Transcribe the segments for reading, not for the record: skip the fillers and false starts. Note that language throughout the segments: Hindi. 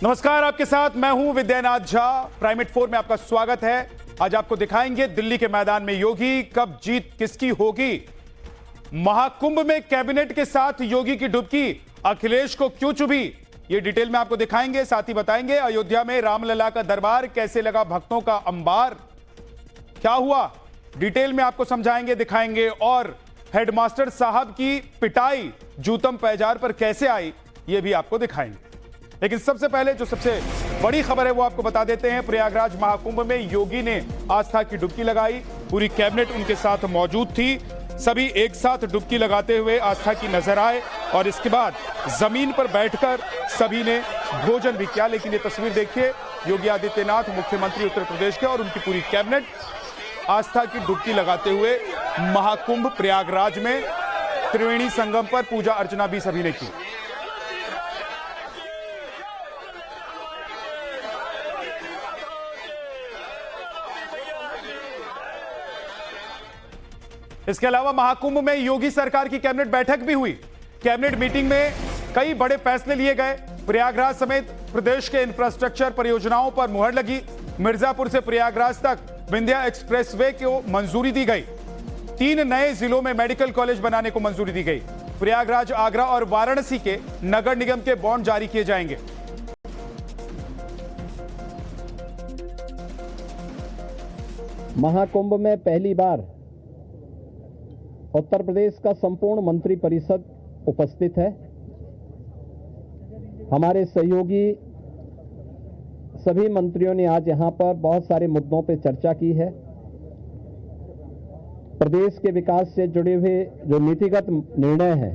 नमस्कार, आपके साथ मैं हूं विद्यानाथ झा। प्राइमेट 4 में आपका स्वागत है। आज आपको दिखाएंगे दिल्ली के मैदान में योगी, कब जीत किसकी होगी। महाकुंभ में कैबिनेट के साथ योगी की डुबकी, अखिलेश को क्यों चुभी, ये डिटेल में आपको दिखाएंगे। साथ ही बताएंगे अयोध्या में रामलला का दरबार, कैसे लगा भक्तों का अंबार, क्या हुआ, डिटेल में आपको समझाएंगे, दिखाएंगे। और हेडमास्टर साहब की पिटाई जूतम पैजार पर कैसे आई, यह भी आपको दिखाएंगे। लेकिन सबसे पहले जो सबसे बड़ी खबर है वो आपको बता देते हैं। प्रयागराज महाकुंभ में योगी ने आस्था की डुबकी लगाई। पूरी कैबिनेट उनके साथ मौजूद थी। सभी एक साथ डुबकी लगाते हुए आस्था की नजर आए और इसके बाद जमीन पर बैठकर सभी ने भोजन भी किया। लेकिन ये तस्वीर देखिए, योगी आदित्यनाथ, मुख्यमंत्री उत्तर प्रदेश के, और उनकी पूरी कैबिनेट आस्था की डुबकी लगाते हुए महाकुंभ प्रयागराज में त्रिवेणी संगम पर पूजा अर्चना भी सभी ने की। इसके अलावा महाकुंभ में योगी सरकार की कैबिनेट बैठक भी हुई। कैबिनेट मीटिंग में कई बड़े फैसले लिए गए। प्रयागराज समेत प्रदेश के इंफ्रास्ट्रक्चर परियोजनाओं पर मुहर लगी। मिर्जापुर से प्रयागराज तक विंध्या एक्सप्रेसवे को मंजूरी दी गई। 3 नए जिलों में मेडिकल कॉलेज बनाने को मंजूरी दी गई। प्रयागराज, आगरा और वाराणसी के नगर निगम के बॉन्ड जारी किए जाएंगे। महाकुंभ में पहली बार उत्तर प्रदेश का संपूर्ण मंत्री परिषद उपस्थित है। हमारे सहयोगी सभी मंत्रियों ने आज यहां पर बहुत सारे मुद्दों पर चर्चा की है। प्रदेश के विकास से जुड़े हुए जो नीतिगत निर्णय हैं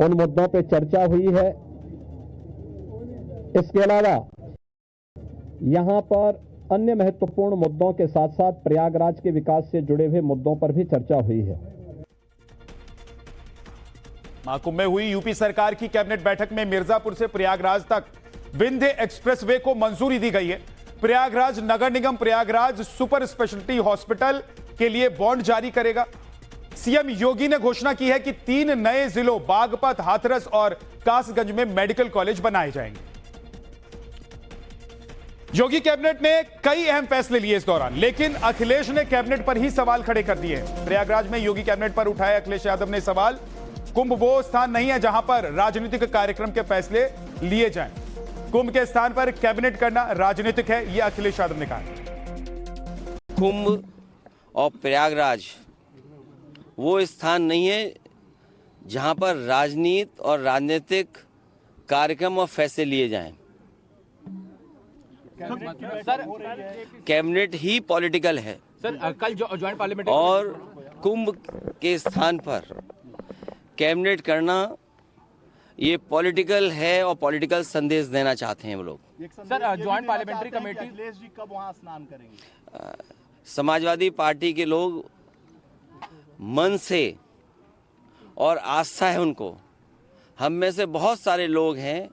उन मुद्दों पर चर्चा हुई है। इसके अलावा यहां पर अन्य महत्वपूर्ण मुद्दों के साथ साथ प्रयागराज के विकास से जुड़े हुए मुद्दों पर भी चर्चा हुई है। महाकुंभ में हुई यूपी सरकार की कैबिनेट बैठक में मिर्जापुर से प्रयागराज तक विंध्य एक्सप्रेसवे को मंजूरी दी गई है। प्रयागराज नगर निगम प्रयागराज सुपर स्पेशलिटी हॉस्पिटल के लिए बॉन्ड जारी करेगा। सीएम योगी ने घोषणा की है कि 3 नए जिलों बागपत, हाथरस और कासगंज में मेडिकल कॉलेज बनाए जाएंगे। योगी कैबिनेट ने कई अहम फैसले लिए इस दौरान, लेकिन अखिलेश ने कैबिनेट पर ही सवाल खड़े कर दिए। प्रयागराज में योगी कैबिनेट पर उठाए अखिलेश यादव ने सवाल। कुंभ वो स्थान नहीं है जहां पर राजनीतिक कार्यक्रम के फैसले लिए जाएं। कुंभ के स्थान पर कैबिनेट करना राजनीतिक है, यह अखिलेश यादव ने कहा। कुंभ और प्रयागराज वो स्थान नहीं है जहां पर राजनीति और राजनीतिक कार्यक्रम और फैसले लिए जाएं। कैबिनेट ही पॉलिटिकल है सर। कल जो ज्वाइंट पार्लियामेंट और कुंभ के स्थान पर कैबिनेट करना ये पॉलिटिकल है और पॉलिटिकल संदेश देना चाहते हैं वो लोग। सर, ज्वाइंट पार्लियामेंट्री कमेटी कब वहां स्नान करेंगे? समाजवादी पार्टी के लोग मन से और आस्था है उनको। हम में से बहुत सारे लोग हैं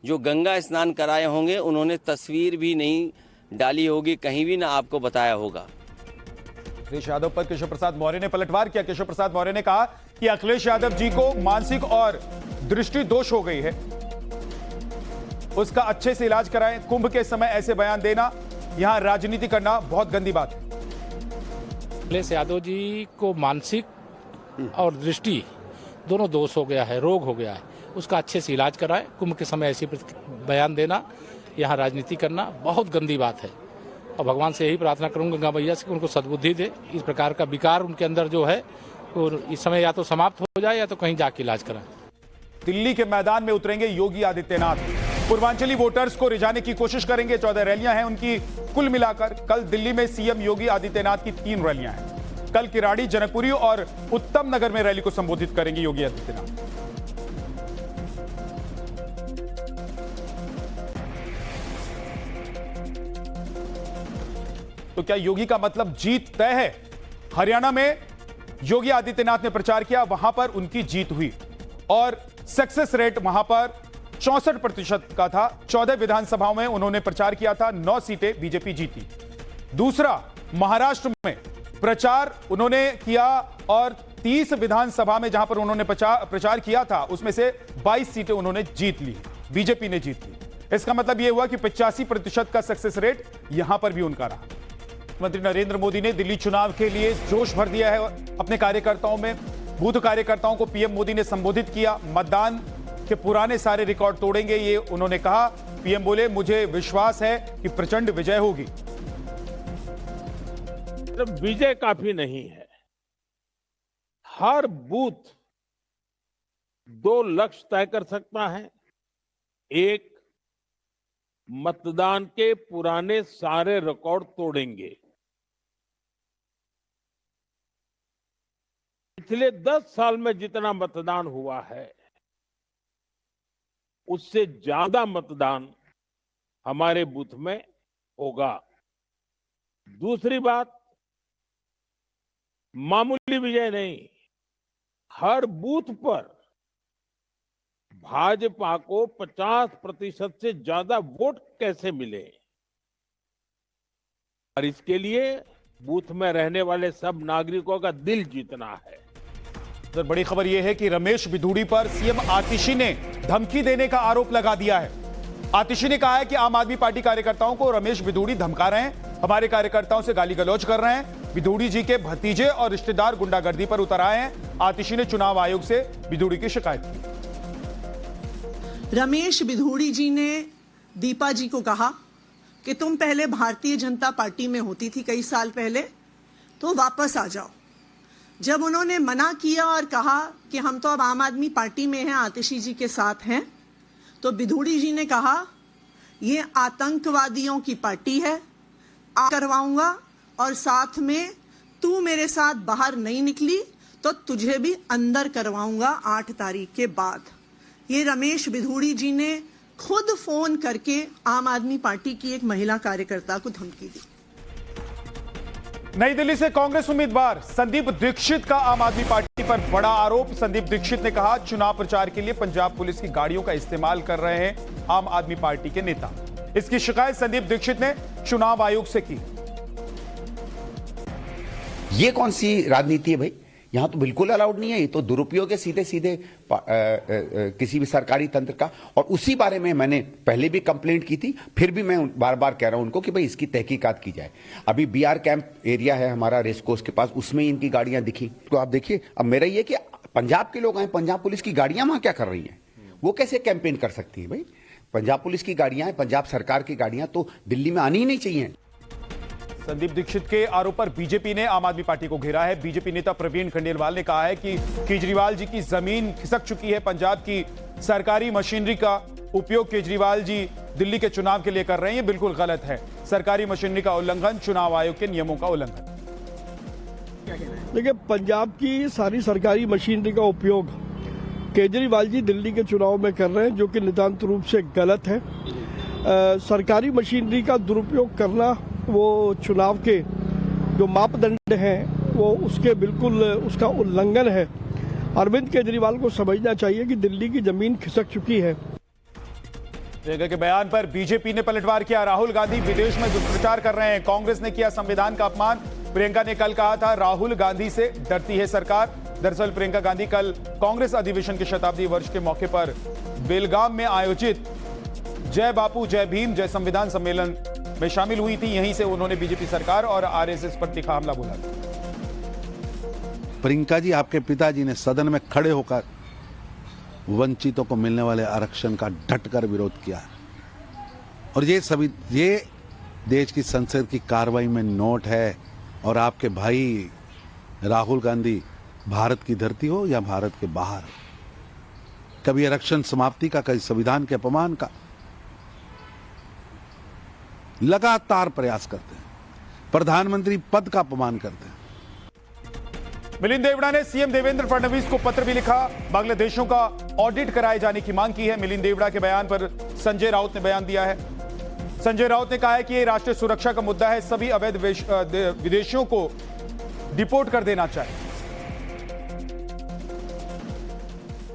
जो गंगा स्नान कराए होंगे, उन्होंने तस्वीर भी नहीं डाली होगी, कहीं भी ना आपको बताया होगा। अखिलेश यादव पर केशव प्रसाद मौर्य ने पलटवार किया। केशव प्रसाद मौर्य ने कहा कि अखिलेश यादव जी को मानसिक और दृष्टि दोष हो गई है, उसका अच्छे से इलाज कराएं। कुंभ के समय ऐसे बयान देना, यहां राजनीति करना बहुत गंदी बात है। अखिलेश यादव जी को मानसिक और दृष्टि दोनों दोष हो गया है, रोग हो गया है, उसका अच्छे से इलाज कराएं। कुंभ के समय ऐसी बयान देना, यहाँ राजनीति करना बहुत गंदी बात है। और भगवान से यही प्रार्थना करूंगा गंगा मैया से कि उनको सद्बुद्धि दे। इस प्रकार का विकार उनके अंदर जो है और इस समय या तो समाप्त हो जाए या तो कहीं जाके इलाज कराएं। दिल्ली के मैदान में उतरेंगे योगी आदित्यनाथ। पूर्वांचली वोटर्स को रिझाने की कोशिश करेंगे। 14 रैलियां हैं उनकी कुल मिलाकर। कल दिल्ली में सीएम योगी आदित्यनाथ की 3 रैलियां हैं। कल किराड़ी, जनकपुरी और उत्तम नगर में रैली को संबोधित करेंगे योगी आदित्यनाथ। तो क्या योगी का मतलब जीत तय है? हरियाणा में योगी आदित्यनाथ ने प्रचार किया, वहां पर उनकी जीत हुई और सक्सेस रेट वहां पर 64% का था। 14 विधानसभाओं में उन्होंने प्रचार किया था, 9 सीटें बीजेपी जीती। दूसरा, महाराष्ट्र में प्रचार उन्होंने किया और 30 विधानसभा में जहां पर उन्होंने प्रचार किया था उसमें से 22 सीटें उन्होंने जीत ली, बीजेपी ने जीत ली। इसका मतलब यह हुआ कि 85% का सक्सेस रेट यहां पर भी उनका रहा। प्रधानमंत्री नरेंद्र मोदी ने दिल्ली चुनाव के लिए जोश भर दिया है अपने कार्यकर्ताओं में। बूथ कार्यकर्ताओं को पीएम मोदी ने संबोधित किया। मतदान के पुराने सारे रिकॉर्ड तोड़ेंगे, ये उन्होंने कहा। पीएम बोले, मुझे विश्वास है कि प्रचंड विजय होगी। विजय काफी नहीं है। हर बूथ 2 लक्ष्य तय कर सकता है। एक, मतदान के पुराने सारे रिकॉर्ड तोड़ेंगे। पिछले 10 साल में जितना मतदान हुआ है उससे ज्यादा मतदान हमारे बूथ में होगा। दूसरी बात, मामूली विजय नहीं, हर बूथ पर भाजपा को 50% से ज्यादा वोट कैसे मिले, और इसके लिए बूथ में रहने वाले सब नागरिकों का दिल जीतना है। सर, बड़ी खबर यह है कि रमेश बिधूड़ी पर सीएम आतिशी ने धमकी देने का आरोप लगा दिया है। आतिशी ने कहा है कि आम आदमी पार्टी कार्यकर्ताओं को रमेश बिधूड़ी धमका रहे हैं, हमारे कार्यकर्ताओं से गाली गलौज कर रहे हैं। बिधूड़ी जी के भतीजे और रिश्तेदार गुंडागर्दी पर उतर आए हैं। आतिशी ने चुनाव आयोग से बिधूड़ी की शिकायत की। रमेश बिधूड़ी जी ने दीपा जी को कहा कि तुम पहले भारतीय जनता पार्टी में होती थी कई साल पहले, तो वापस आ जाओ। जब उन्होंने मना किया और कहा कि हम तो अब आम आदमी पार्टी में हैं, आतिशी जी के साथ हैं, तो बिधूड़ी जी ने कहा ये आतंकवादियों की पार्टी है, करवाऊंगा, और साथ में तू मेरे साथ बाहर नहीं निकली तो तुझे भी अंदर करवाऊंगा 8 तारीख के बाद। ये रमेश बिधूड़ी जी ने खुद फोन करके आम आदमी पार्टी की एक महिला कार्यकर्ता को धमकी दी। नई दिल्ली से कांग्रेस उम्मीदवार संदीप दीक्षित का आम आदमी पार्टी पर बड़ा आरोप। संदीप दीक्षित ने कहा, चुनाव प्रचार के लिए पंजाब पुलिस की गाड़ियों का इस्तेमाल कर रहे हैं आम आदमी पार्टी के नेता। इसकी शिकायत संदीप दीक्षित ने चुनाव आयोग से की। ये कौन सी राजनीति है भाई? यहां तो बिल्कुल अलाउड नहीं है। ये तो दुरुपयोग है सीधे सीधे किसी भी सरकारी तंत्र का। और उसी बारे में मैंने पहले भी कंप्लेंट की थी, फिर भी मैं बार बार कह रहा हूं उनको कि भाई इसकी तहकीकात की जाए। अभी बीआर कैंप एरिया है हमारा रेसकोर्स के पास, उसमें इनकी गाड़ियां दिखी। तो आप देखिए, अब मेरा ये कि पंजाब के लोग आए, पंजाब पुलिस की गाड़ियां वहां क्या कर रही हैं? वो कैसे कैंपेन कर सकती है भाई? पंजाब पुलिस की गाड़ियां हैं, पंजाब सरकार की गाड़ियां तो दिल्ली में आनी ही नहीं चाहिए। संदीप दीक्षित के आरोप पर बीजेपी ने आम आदमी पार्टी को घेरा है। बीजेपी नेता प्रवीण खंडेलवाल ने कहा है कि केजरीवाल जी की जमीन खिसक चुकी है। पंजाब की सरकारी मशीनरी का उपयोग केजरीवाल जी दिल्ली के चुनाव के लिए कर रहे हैं, ये बिल्कुल गलत है। सरकारी मशीनरी का उल्लंघन, चुनाव आयोग के नियमों का उल्लंघन। देखिए, पंजाब की सारी सरकारी मशीनरी का उपयोग केजरीवाल जी दिल्ली के चुनाव में कर रहे हैं, जो कि नितांत रूप से गलत है। सरकारी मशीनरी का दुरुपयोग करना वो चुनाव के जो मापदंड हैं वो उसके बिल्कुल उसका उल्लंघन है। अरविंद केजरीवाल को समझना चाहिए कि दिल्ली की जमीन खिसक चुकी है। प्रियंका के बयान पर बीजेपी ने पलटवार किया। राहुल गांधी विदेश में दुष्प्रचार कर रहे हैं। कांग्रेस ने किया संविधान का अपमान। प्रियंका ने कल कहा था, राहुल गांधी से डरती है सरकार। दरअसल प्रियंका गांधी कल कांग्रेस अधिवेशन के शताब्दी वर्ष के मौके पर बेलगाम में आयोजित जय बापू जय भीम जय संविधान सम्मेलन में शामिल हुई थी। यहीं से उन्होंने बीजेपी सरकार और आरएसएस पर तीखा हमला बोला था। प्रियंका जी, आपके पिताजी ने सदन में खड़े होकर वंचितों को मिलने वाले आरक्षण का डटकर विरोध किया और ये देश की संसद की कार्रवाई में नोट है। और आपके भाई राहुल गांधी भारत की धरती हो या भारत के बाहर, कभी आरक्षण समाप्ति का, कभी संविधान के अपमान का लगातार प्रयास करते हैं। प्रधानमंत्री पद का अपमान करते हैं। मिलिंद देवड़ा ने सीएम देवेंद्र फडणवीस को पत्र भी लिखा। बांग्लादेशों का ऑडिट कराए जाने की मांग की है। मिलिंद देवड़ा के बयान पर संजय राउत ने बयान दिया है। संजय राउत ने कहा है कि यह राष्ट्रीय सुरक्षा का मुद्दा है, सभी अवैध विदेशियों को डिपोर्ट कर देना चाहिए।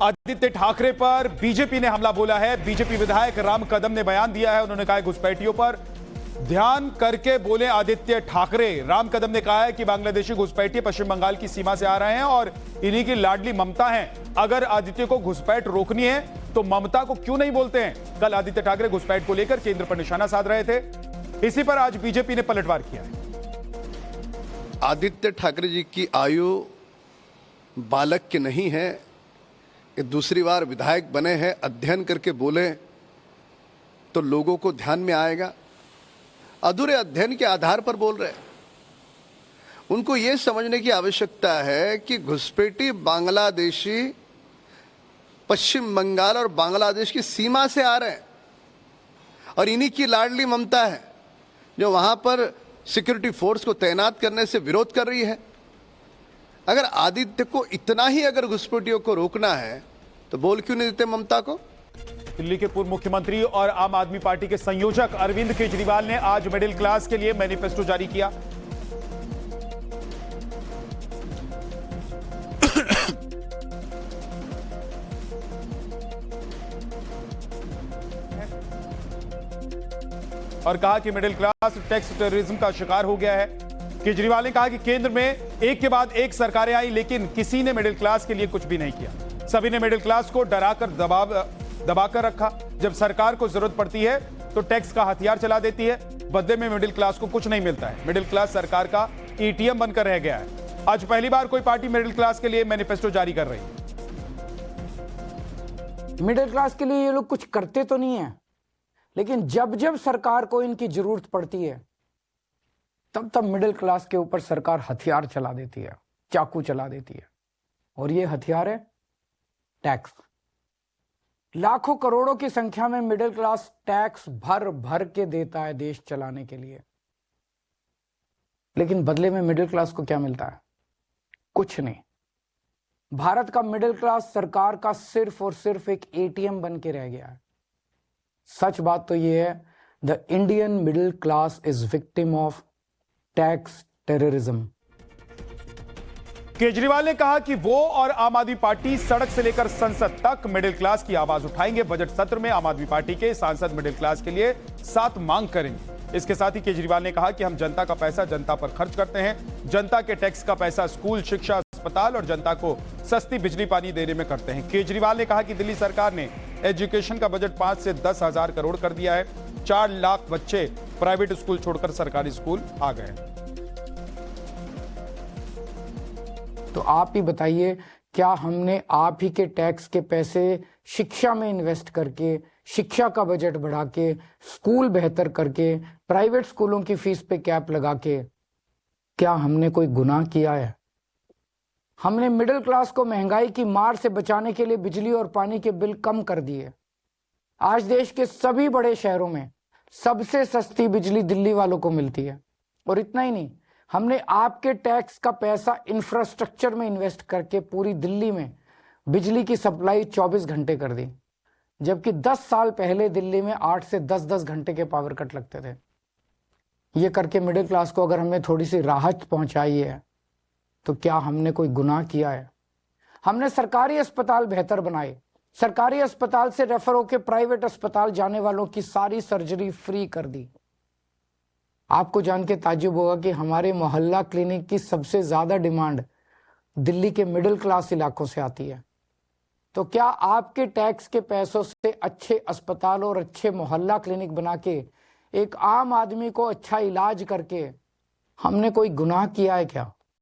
आदित्य ठाकरे पर बीजेपी ने हमला बोला है। बीजेपी विधायक राम कदम ने बयान दिया है। उन्होंने कहा घुसपैठियों पर ध्यान करके बोले आदित्य ठाकरे। राम कदम ने कहा है कि बांग्लादेशी घुसपैठिए पश्चिम बंगाल की सीमा से आ रहे हैं और इन्हीं की लाडली ममता है। अगर आदित्य को घुसपैठ रोकनी है तो ममता को क्यों नहीं बोलते हैं। कल आदित्य ठाकरे घुसपैठ को लेकर केंद्र पर निशाना साध रहे थे। इसी पर आज बीजेपी ने पलटवार किया है। आदित्य ठाकरे जी की आयु बालक की नहीं है। ये दूसरी बार विधायक बने हैं, अध्ययन करके बोले तो लोगों को ध्यान में आएगा। अधूरे अध्ययन के आधार पर बोल रहे हैं। उनको यह समझने की आवश्यकता है कि घुसपैठी बांग्लादेशी पश्चिम बंगाल और बांग्लादेश की सीमा से आ रहे हैं और इन्हीं की लाडली ममता है जो वहां पर सिक्योरिटी फोर्स को तैनात करने से विरोध कर रही है। अगर आदित्य को इतना ही अगर घुसपैठियों को रोकना है तो बोल क्यों नहीं देते ममता को। दिल्ली के पूर्व मुख्यमंत्री और आम आदमी पार्टी के संयोजक अरविंद केजरीवाल ने आज मिडिल क्लास के लिए मैनिफेस्टो जारी किया। और कहा कि मिडिल क्लास टैक्स टेररिज्म का शिकार हो गया है। केजरीवाल ने कहा कि केंद्र में एक के बाद एक सरकारें आई लेकिन किसी ने मिडिल क्लास के लिए कुछ भी नहीं किया। सभी ने मिडिल क्लास को डराकर दबाकर रखा। जब सरकार को जरूरत पड़ती है तो टैक्स का हथियार चला देती है। बदले में मिडिल क्लास को कुछ नहीं मिलता है। मिडिल क्लास सरकार का एटीएम बनकर रह गया है। आज पहली बार कोई पार्टी मिडिल क्लास के लिए मैनिफेस्टो जारी कर रही है। मिडिल क्लास के लिए ये लोग कुछ करते तो नहीं है, लेकिन जब जब सरकार को इनकी जरूरत पड़ती है तब तब मिडिल क्लास के ऊपर सरकार हथियार चला देती है, चाकू चला देती है। और ये हथियार है टैक्स। लाखों करोड़ों की संख्या में मिडिल क्लास टैक्स भर भर के देता है देश चलाने के लिए, लेकिन बदले में मिडिल क्लास को क्या मिलता है? कुछ नहीं। भारत का मिडिल क्लास सरकार का सिर्फ और सिर्फ एक एटीएम बन के रह गया है। सच बात तो यह है, the Indian middle class is victim of tax terrorism. Kejriwal ने कहा कि वो और आम आदमी पार्टी सड़क से लेकर संसद तक मिडिल क्लास की आवाज उठाएंगे। बजट सत्र में आम आदमी पार्टी के सांसद मिडिल क्लास के लिए 7 मांग करेंगे। इसके साथ ही केजरीवाल ने कहा कि हम जनता का पैसा जनता पर खर्च करते हैं। जनता के टैक्स का पैसा स्कूल, शिक्षा, अस्पताल और जनता को सस्ती बिजली पानी देने में करते हैं। केजरीवाल ने कहा कि दिल्ली सरकार ने एजुकेशन का बजट 5 से 10 हजार करोड़ कर दिया है। 4 लाख बच्चे प्राइवेट स्कूल छोड़कर सरकारी स्कूल आ गए। तो आप ही बताइए, क्या हमने आप ही के टैक्स के पैसे शिक्षा में इन्वेस्ट करके, शिक्षा का बजट बढ़ा के, स्कूल बेहतर करके, प्राइवेट स्कूलों की फीस पे कैप लगा के, क्या हमने कोई गुनाह किया है? हमने मिडिल क्लास को महंगाई की मार से बचाने के लिए बिजली और पानी के बिल कम कर दिए। आज देश के सभी बड़े शहरों में सबसे सस्ती बिजली दिल्ली वालों को मिलती है। और इतना ही नहीं, हमने आपके टैक्स का पैसा इंफ्रास्ट्रक्चर में इन्वेस्ट करके पूरी दिल्ली में बिजली की सप्लाई 24 घंटे कर दी, जबकि 10 साल पहले दिल्ली में 8 से 10 घंटे के पावर कट लगते थे। ये करके मिडिल क्लास को अगर हमने थोड़ी सी राहत पहुंचाई है तो क्या हमने कोई गुनाह किया है? हमने सरकारी अस्पताल बेहतर बनाए। सरकारी अस्पताल से रेफर होकर प्राइवेट अस्पताल जाने वालों की सारी सर्जरी फ्री कर दी। आपको जान के ताज्जुब होगा कि हमारे मोहल्ला क्लिनिक की सबसे ज्यादा डिमांड दिल्ली के मिडिल क्लास इलाकों से आती है। तो क्या आपके टैक्स के पैसों से अच्छे अस्पताल और अच्छे मोहल्ला क्लिनिक बना के एक आम आदमी को अच्छा इलाज करके हमने कोई गुनाह किया है क्या?